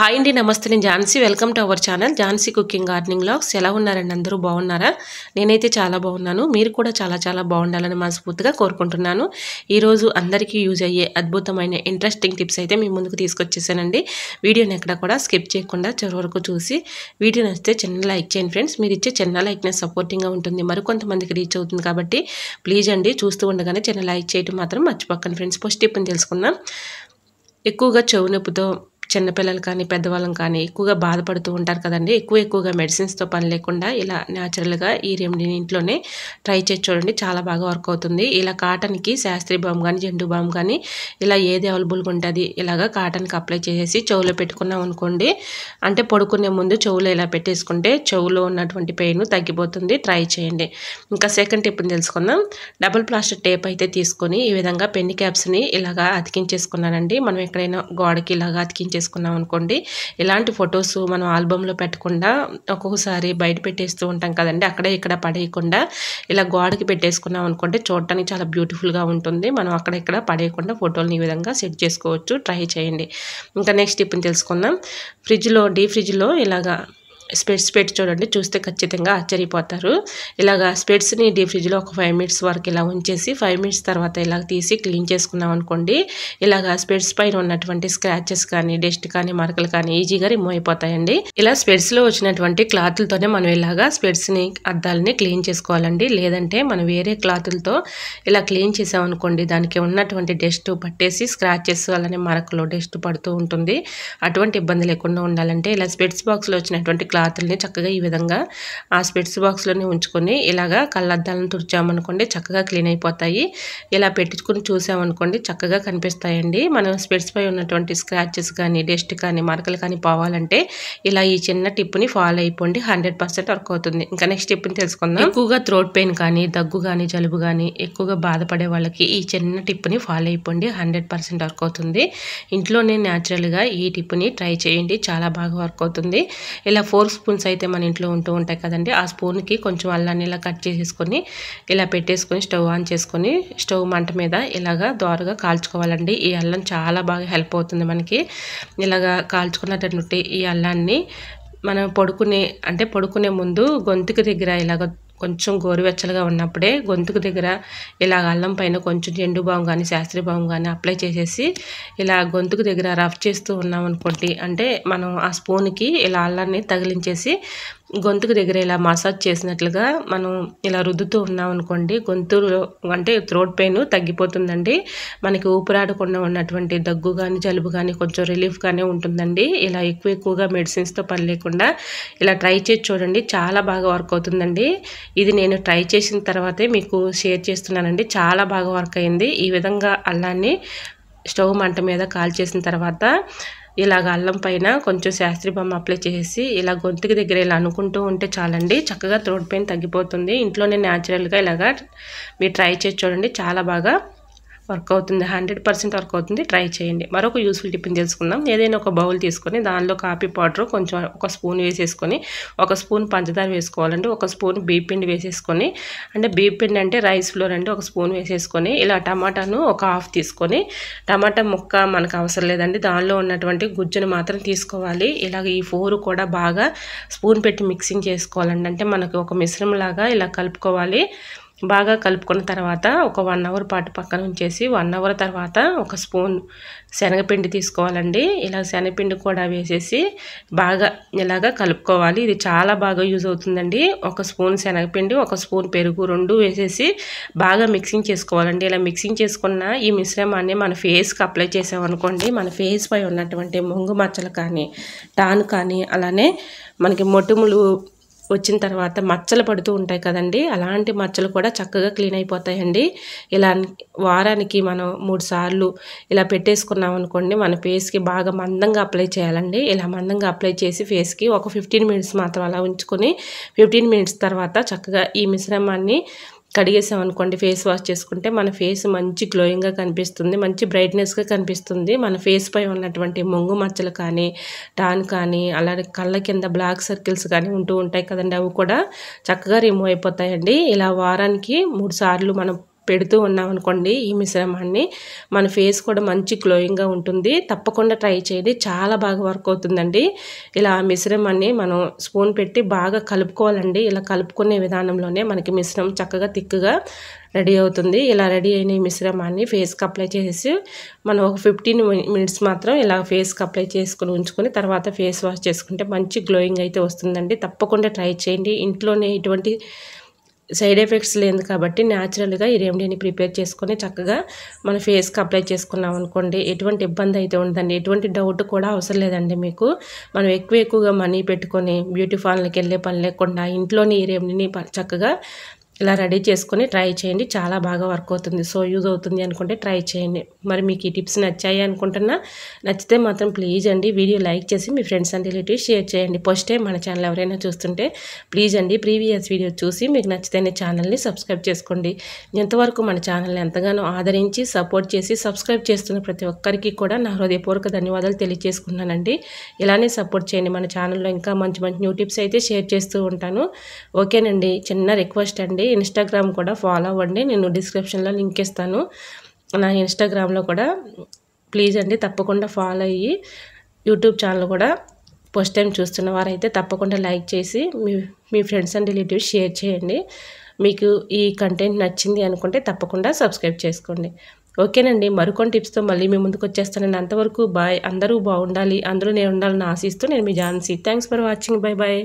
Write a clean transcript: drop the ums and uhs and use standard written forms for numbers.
Hi అండి, నమస్తే. నేను Jhansi. Welcome to our channel Jhansi cooking gardening vlogs. ఎలా ఉన్నారండి? అందరూ బాగున్నారా? నేనైతే చాలా బాగున్నాను. మీరు కూడా చాలా బాగుండాలని మనస్ఫూర్తిగా కోరుకుంటున్నాను. ఈరోజు అందరికీ యూజ్ అయ్యే అద్భుతమైన ఇంట్రెస్టింగ్ టిప్స్ అయితే మీ ముందుకు తీసుకొచ్చేసానండి. వీడియోని ఎక్కడ కూడా స్కిప్ చేయకుండా చివరి వరకు చూసి వీడియో నచ్చితే చిన్న లైక్ చేయండి ఫ్రెండ్స్. మీరు ఇచ్చే చిన్న లైక్నెస్ సపోర్టింగ్గా ఉంటుంది, మరికొంతమందికి రీచ్ అవుతుంది. కాబట్టి ప్లీజ్ అండి, చూస్తూ ఉండగానే చిన్న లైక్ చేయడం మాత్రం మర్చిపోకండి ఫ్రెండ్స్. ఫస్ట్ టిప్ని తెలుసుకుందాం. ఎక్కువగా చెవు నొప్పితో చిన్నపిల్లలు కానీ పెద్దవాళ్ళం కానీ ఎక్కువగా బాధపడుతూ ఉంటారు కదండి. ఎక్కువగా మెడిసిన్స్తో పని లేకుండా ఇలా న్యాచురల్గా ఈ రెమెడీని ఇంట్లోనే ట్రై చేసి చూడండి. చాలా బాగా వర్క్ అవుతుంది. ఇలా కాటన్కి శాస్త్రీ బామ్ కానీ జెండు బామ్ కానీ ఇలా ఏది అవైలబుల్గా ఉంటుంది ఇలాగా కాటన్కి అప్లై చేసేసి చెవులో పెట్టుకున్నాం అనుకోండి, అంటే పడుకునే ముందు చెవులో ఇలా పెట్టేసుకుంటే చెవులో ఉన్నటువంటి పెయిన్ తగ్గిపోతుంది. ట్రై చేయండి. ఇంకా సెకండ్ టిప్ని తెలుసుకుందాం. డబుల్ ప్లాస్టర్ టేప్ అయితే తీసుకొని ఈ విధంగా పెన్ని క్యాప్స్ని ఇలాగా అతికించేసుకున్నానండి. మనం ఎక్కడైనా గోడకి ఇలాగా అతికించేసుకున్నాం అనుకోండి, ఇలాంటి ఫొటోస్ మనం ఆల్బంలో పెట్టకుండా ఒక్కొక్కసారి బయట పెట్టేస్తూ ఉంటాం కదండి, అక్కడే ఇక్కడ పడేయకుండా ఇలా గోడకి పెట్టేసుకున్నాం అనుకోండి, చూడటానికి చాలా బ్యూటిఫుల్గా ఉంటుంది. మనం అక్కడ ఇక్కడ పడేయకుండా ఫోటోలను ఈ విధంగా సెట్ చేసుకోవచ్చు. ట్రై చేయండి. ఇంకా నెక్స్ట్ టిప్ని తెలుసుకుందాం. డీప్ ఫ్రిడ్జ్లో ఇలాగా స్పెట్స్ పెట్టి చూడండి, చూస్తే ఖచ్చితంగా ఆశ్చర్యపోతారు. ఇలాగా స్పెట్స్ని డీప్ ఫ్రిడ్జ్లో ఒక 5 మినిట్స్ వరకు ఇలా ఉంచేసి 5 మినిట్స్ తర్వాత ఇలా తీసి క్లీన్ చేసుకున్నాం అనుకోండి, ఇలాగా స్పెట్స్ పైన ఉన్నటువంటి స్క్రాచెస్ కానీ డస్ట్ కానీ మరకలు కానీ ఈజీగా రిమూవ్ అయిపోతాయండి. ఇలా స్పెట్స్లో వచ్చినటువంటి క్లాతులతోనే మనం ఇలాగా స్పెట్స్ని అద్దాలని క్లీన్ చేసుకోవాలండి. లేదంటే మనం వేరే క్లాతులతో ఇలా క్లీన్ చేసామనుకోండి, దానికి ఉన్నటువంటి డస్ట్ పట్టేసి స్క్రాచెస్ అలానే మరకలు డస్ట్ పడుతూ ఉంటుంది. అటువంటి ఇబ్బంది లేకుండా ఉండాలంటే ఇలా స్పెట్స్ బాక్స్లో వచ్చినటువంటి క్లాత్ని చక్కగా ఈ విధంగా ఆ స్పెట్స్ బాక్స్లోనే ఉంచుకొని ఇలాగా కళ్ళద్దాలను తుడిచామనుకోండి, చక్కగా క్లీన్ అయిపోతాయి. ఇలా పెట్టుకుని చూసామనుకోండి చక్కగా కనిపిస్తాయండి. మనం స్పెట్స్ పై ఉన్నటువంటి స్క్రాచెస్ కానీ డస్ట్ కానీ మరకలు కానీ పోవాలంటే ఇలా ఈ చిన్న టిప్ని ఫాలో అయిపోండి. 100% వర్క్ అవుతుంది. ఇంకా నెక్స్ట్ టిప్ని తెలుసుకుందాం. ఎక్కువగా థ్రోట్ పెయిన్ కానీ దగ్గు కానీ జలుబు కానీ ఎక్కువగా బాధపడే వాళ్ళకి ఈ చిన్న టిప్ని ఫాలో అయిపోండి. 100% వర్క్ అవుతుంది. ఇంట్లోనే న్యాచురల్గా ఈ టిప్ని ట్రై చేయండి. చాలా బాగా వర్క్ అవుతుంది. ఇలా 4 స్పూన్స్ అయితే మన ఇంట్లో ఉంటూ ఉంటాయి కదండి, ఆ స్పూన్కి కొంచెం అల్లాన్ని ఇలా కట్ చేసేసుకొని ఇలా పెట్టేసుకొని స్టవ్ ఆన్ చేసుకొని స్టవ్ మంట మీద ఇలాగా దోరగా కాల్చుకోవాలండి. ఈ అల్లం చాలా బాగా హెల్ప్ అవుతుంది మనకి. ఇలాగా కాల్చుకున్నటువంటి ఈ అల్లాన్ని మనం పడుకునే ముందు గొంతుకు దగ్గర ఇలాగ కొంచెం గోరువెచ్చలుగా ఉన్నప్పుడే గొంతుకు దగ్గర ఇలా అల్లం పైన కొంచెం జెండు బామ్ కానీ శాస్త్రీ బామ్ కానీ అప్లై చేసేసి ఇలా గొంతుకు దగ్గర రఫ్ చేస్తూ ఉన్నాం అనుకోండి, అంటే మనం ఆ స్పూన్కి ఇలా అల్లాన్ని తగిలించేసి గొంతుకు దగ్గర ఇలా మసాజ్ చేసినట్లుగా మనం ఇలా రుద్దుతూ ఉన్నాం అనుకోండి, గొంతులో అంటే థ్రోట్ పెయిన్ తగ్గిపోతుందండి. మనకి ఊపిరాడకుండా ఉన్నటువంటి దగ్గు కానీ జలుబు కానీ కొంచెం రిలీఫ్గానే ఉంటుందండి. ఇలా ఎక్కువగా మెడిసిన్స్తో పని లేకుండా ఇలా ట్రై చేసి చూడండి. చాలా బాగా వర్క్ అవుతుందండి. ఇది నేను ట్రై చేసిన తర్వాతే మీకు షేర్ చేస్తున్నానండి. చాలా బాగా వర్క్ అయింది. ఈ విధంగా అల్లాన్ని స్టవ్ మంట మీద కాల్చేసిన తర్వాత ఇలాగ అల్లం పైన కొంచెం శాస్త్రీ బొమ్మ అప్లై చేసి ఇలా గొంతుకి దగ్గర ఇలా అనుకుంటూ ఉంటే చాలండి, చక్కగా థ్రోట్ పెయిన్ తగ్గిపోతుంది. ఇంట్లోనే న్యాచురల్గా ఇలాగా మీరు ట్రై చేసి చూడండి. చాలా బాగా వర్క్ అవుతుంది. 100% వర్క్ అవుతుంది. ట్రై చేయండి. మరొక యూస్ఫుల్ టిప్ని తెలుసుకుందాం. ఏదైనా ఒక బౌల్ తీసుకొని దానిలో కాఫీ పౌడర్ కొంచెం ఒక స్పూన్ వేసేసుకొని, ఒక స్పూన్ పంచదార వేసుకోవాలండి, ఒక స్పూన్ బియ్యం పిండి వేసేసుకొని, అంటే బియ్యం పిండి అంటే రైస్ ఫ్లోర్ అంటే ఒక స్పూన్ వేసేసుకొని ఇలా టమాటాను ఒక హాఫ్ తీసుకొని, టమాటా ముక్క మనకు అవసరం లేదండి, దానిలో ఉన్నటువంటి గుజ్జును మాత్రం తీసుకోవాలి. ఇలాగ ఈ 4 కూడా బాగా స్పూన్ పెట్టి మిక్సింగ్ చేసుకోవాలండి. అంటే మనకు ఒక మిశ్రమంలాగా ఇలా కలుపుకోవాలి. బాగా కలుపుకున్న తర్వాత ఒక 1 అవర్ పాటు పక్కన ఉంచేసి 1 అవర్ తర్వాత ఒక స్పూన్ శనగపిండి తీసుకోవాలండి. ఇలా శనగపిండి కూడా వేసేసి బాగా ఇలాగా కలుపుకోవాలి. ఇది చాలా బాగా యూజ్ అవుతుందండి. ఒక స్పూన్ శనగపిండి ఒక స్పూన్ పెరుగు 2 వేసేసి బాగా మిక్సింగ్ చేసుకోవాలండి. ఇలా మిక్సింగ్ చేసుకున్న ఈ మిశ్రమాన్ని మన ఫేస్కి అప్లై చేసామనుకోండి, మన ఫేస్ పై ఉన్నటువంటి మొంగు మచ్చలు కానీ టాన్ కానీ అలానే మనకి మొటిములు వచ్చిన తర్వాత మచ్చలు పడుతూ ఉంటాయి కదండి, అలాంటి మచ్చలు కూడా చక్కగా క్లీన్ అయిపోతాయండి. ఇలా వారానికి మనం 3 సార్లు ఇలా పెట్టేసుకున్నాం అనుకోండి, మన ఫేస్కి బాగా మందంగా అప్లై చేయాలండి. ఇలా మందంగా అప్లై చేసి ఫేస్కి ఒక 15 మినిట్స్ మాత్రం అలా ఉంచుకొని 15 మినిట్స్ తర్వాత చక్కగా ఈ మిశ్రమాన్ని కడిగేసామనుకోండి, ఫేస్ వాష్ చేసుకుంటే మన ఫేస్ మంచి గ్లోయింగ్గా కనిపిస్తుంది, మంచి బ్రైట్నెస్గా కనిపిస్తుంది. మన ఫేస్ పై ఉన్నటువంటి మొంగు మచ్చలు కానీ టాన్ కానీ అలాగే కళ్ళ కింద బ్లాక్ సర్కిల్స్ కానీ ఉంటూ ఉంటాయి కదండి, అవి కూడా చక్కగా రిమూవ్ అయిపోతాయండి. ఇలా వారానికి 3 సార్లు మనం పెడుతూ ఉన్నామనుకోండి ఈ మిశ్రమాన్ని, మన ఫేస్ కూడా మంచి గ్లోయింగ్గా ఉంటుంది. తప్పకుండా ట్రై చేయండి, చాలా బాగా వర్క్ అవుతుందండి. ఇలా మిశ్రమాన్ని మనం స్పూన్ పెట్టి బాగా కలుపుకోవాలండి. ఇలా కలుపుకునే విధానంలోనే మనకి మిశ్రమం చక్కగా థిక్గా రెడీ అవుతుంది. ఇలా రెడీ అయిన ఈ మిశ్రమాన్ని ఫేస్కి అప్లై చేసి మనం ఒక 15 మినిట్స్ మాత్రం ఇలా ఫేస్కి అప్లై చేసుకుని ఉంచుకొని తర్వాత ఫేస్ వాష్ చేసుకుంటే మంచి గ్లోయింగ్ అయితే వస్తుందండి. తప్పకుండా ట్రై చేయండి. ఇంట్లోనే ఎటువంటి సైడ్ ఎఫెక్ట్స్ లేదు కాబట్టి న్యాచురల్గా ఈ రెమెడీని ప్రిపేర్ చేసుకొని చక్కగా మన ఫేస్కి అప్లై చేసుకున్నాం అనుకోండి, ఎటువంటి ఇబ్బంది అయితే ఉండదండి. ఎటువంటి డౌట్ కూడా అవసరం లేదండి మీకు. మనం ఎక్కువగా మనీ పెట్టుకొని బ్యూటీ పార్లర్కి వెళ్ళే పని లేకుండా ఇంట్లోనే ఈ రెమెడీని చక్కగా ఇలా రెడీ చేసుకొని ట్రై చేయండి. చాలా బాగా వర్క్ అవుతుంది. సో యూజ్ అవుతుంది అనుకుంటే ట్రై చేయండి. మరి మీకు ఈ టిప్స్ నచ్చాయి అనుకుంటున్నా. నచ్చితే మాత్రం ప్లీజ్ అండి వీడియో లైక్ చేసి మీ ఫ్రెండ్స్ అండ్ రిలేటివ్స్ షేర్ చేయండి. ఫస్ట్ టైం మన ఛానల్ ఎవరైనా చూస్తుంటే ప్లీజ్ అండి ప్రీవియస్ వీడియో చూసి మీకు నచ్చితేనే ఛానల్ని సబ్స్క్రైబ్ చేసుకోండి. ఇంతవరకు మన ఛానల్ని ఎంతగానో ఆదరించి సపోర్ట్ చేసి సబ్స్క్రైబ్ చేస్తున్న ప్రతి ఒక్కరికి కూడా నా హృదయపూర్వక ధన్యవాదాలు తెలియజేసుకున్నానండి. ఇలానే సపోర్ట్ చేయండి. మన ఛానల్లో ఇంకా మంచి మంచి న్యూ టిప్స్ అయితే షేర్ చేస్తూ ఉంటాను. ఓకేనండి, చిన్న రిక్వెస్ట్ అండి, ఇన్స్టాగ్రామ్ కూడా ఫాలో అవ్వండి. నేను డిస్క్రిప్షన్లో లింక్ ఇస్తాను నా ఇన్స్టాగ్రామ్లో కూడా. ప్లీజ్ అండి తప్పకుండా ఫాలో అయ్యి యూట్యూబ్ ఛానల్ కూడా ఫస్ట్ టైం చూస్తున్న వారైతే తప్పకుండా లైక్ చేసి మీ ఫ్రెండ్స్ అండ్ రిలేటివ్స్ షేర్ చేయండి. మీకు ఈ కంటెంట్ నచ్చింది అనుకుంటే తప్పకుండా సబ్స్క్రైబ్ చేసుకోండి. ఓకేనండి, మరికొన్ని టిప్స్తో మళ్ళీ మీ ముందుకు వచ్చేస్తానండి. అంతవరకు బాయ్. అందరూ బాగుండాలి, అందరూ నేను ఉండాలని ఆశిస్తూ నేను మీ Jhansi. Thanks for watching. Bye bye.